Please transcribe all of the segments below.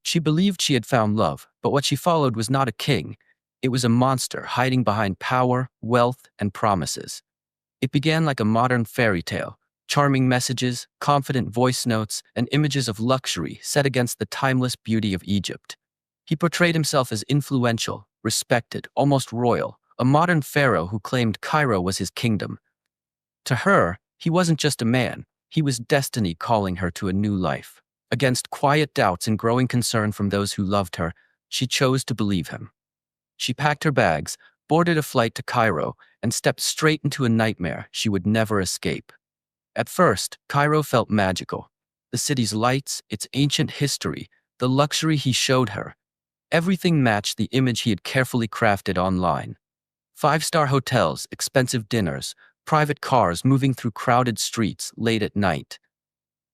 She believed she had found love, but what she followed was not a king. It was a monster hiding behind power, wealth, and promises. It began like a modern fairy tale, charming messages, confident voice notes, and images of luxury set against the timeless beauty of Egypt. He portrayed himself as influential, respected, almost royal, a modern pharaoh who claimed Cairo was his kingdom. To her, he wasn't just a man, he was destiny calling her to a new life. Against quiet doubts and growing concern from those who loved her, she chose to believe him. She packed her bags, boarded a flight to Cairo, and stepped straight into a nightmare she would never escape. At first, Cairo felt magical. The city's lights, its ancient history, the luxury he showed her. Everything matched the image he had carefully crafted online. Five-star hotels, expensive dinners, private cars moving through crowded streets late at night.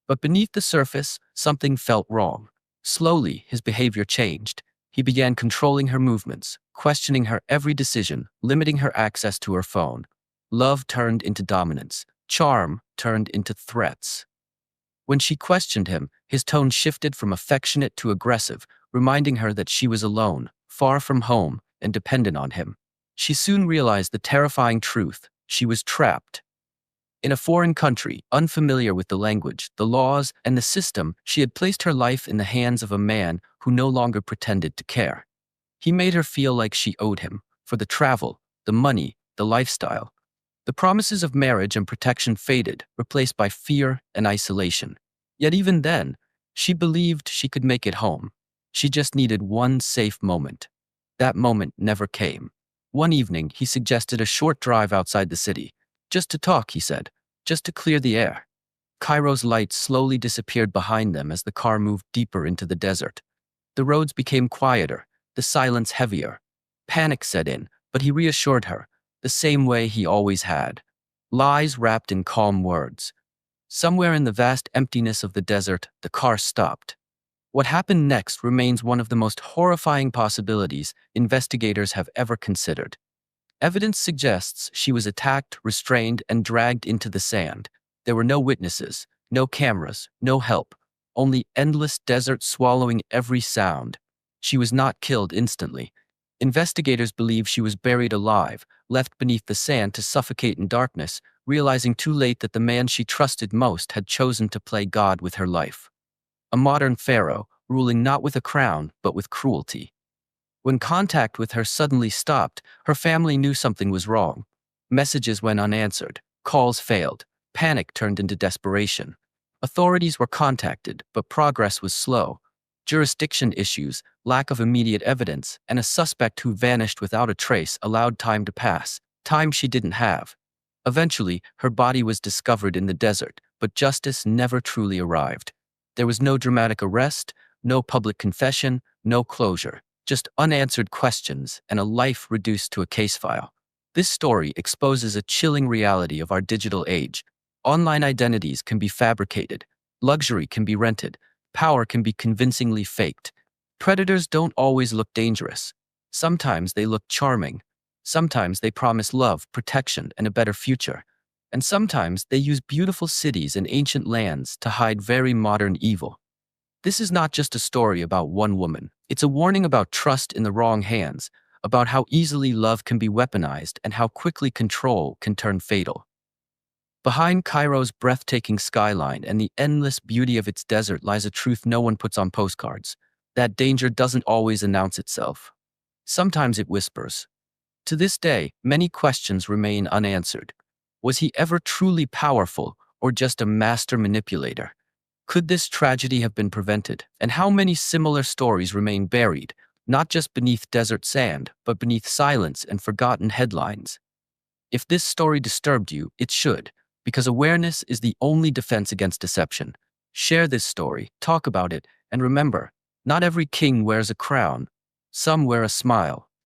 But beneath the surface, something felt wrong. Slowly, his behavior changed. He began controlling her movements, questioning her every decision, limiting her access to her phone. Love turned into dominance. Charm turned into threats. When she questioned him, his tone shifted from affectionate to aggressive, reminding her that she was alone, far from home, and dependent on him. She soon realized the terrifying truth. She was trapped. In a foreign country, unfamiliar with the language, the laws, and the system, she had placed her life in the hands of a man who no longer pretended to care. He made her feel like she owed him, for the travel, the money, the lifestyle. The promises of marriage and protection faded, replaced by fear and isolation. Yet even then, she believed she could make it home. She just needed one safe moment. That moment never came. One evening, he suggested a short drive outside the city. Just to talk, he said. Just to clear the air. Cairo's lights slowly disappeared behind them as the car moved deeper into the desert. The roads became quieter, the silence heavier. Panic set in, but he reassured her, the same way he always had. Lies wrapped in calm words. Somewhere in the vast emptiness of the desert, the car stopped. What happened next remains one of the most horrifying possibilities investigators have ever considered. Evidence suggests she was attacked, restrained, and dragged into the sand. There were no witnesses, no cameras, no help, only endless desert swallowing every sound. She was not killed instantly. Investigators believe she was buried alive, left beneath the sand to suffocate in darkness, realizing too late that the man she trusted most had chosen to play God with her life. A modern pharaoh, ruling not with a crown, but with cruelty. When contact with her suddenly stopped, her family knew something was wrong. Messages went unanswered, calls failed, panic turned into desperation. Authorities were contacted, but progress was slow. Jurisdiction issues, lack of immediate evidence, and a suspect who vanished without a trace allowed time to pass, time she didn't have. Eventually, her body was discovered in the desert, but justice never truly arrived. There was no dramatic arrest, no public confession, no closure. Just unanswered questions and a life reduced to a case file. This story exposes a chilling reality of our digital age. Online identities can be fabricated, luxury can be rented, power can be convincingly faked. Predators don't always look dangerous. Sometimes they look charming. Sometimes they promise love, protection, and a better future. And sometimes they use beautiful cities and ancient lands to hide very modern evil. This is not just a story about one woman. It's a warning about trust in the wrong hands, about how easily love can be weaponized and how quickly control can turn fatal. Behind Cairo's breathtaking skyline and the endless beauty of its desert lies a truth no one puts on postcards. That danger doesn't always announce itself. Sometimes it whispers. To this day, many questions remain unanswered. Was he ever truly powerful or just a master manipulator? Could this tragedy have been prevented? And how many similar stories remain buried, not just beneath desert sand, but beneath silence and forgotten headlines? If this story disturbed you, it should, because awareness is the only defense against deception. Share this story, talk about it, and remember, not every king wears a crown. Some wear a smile.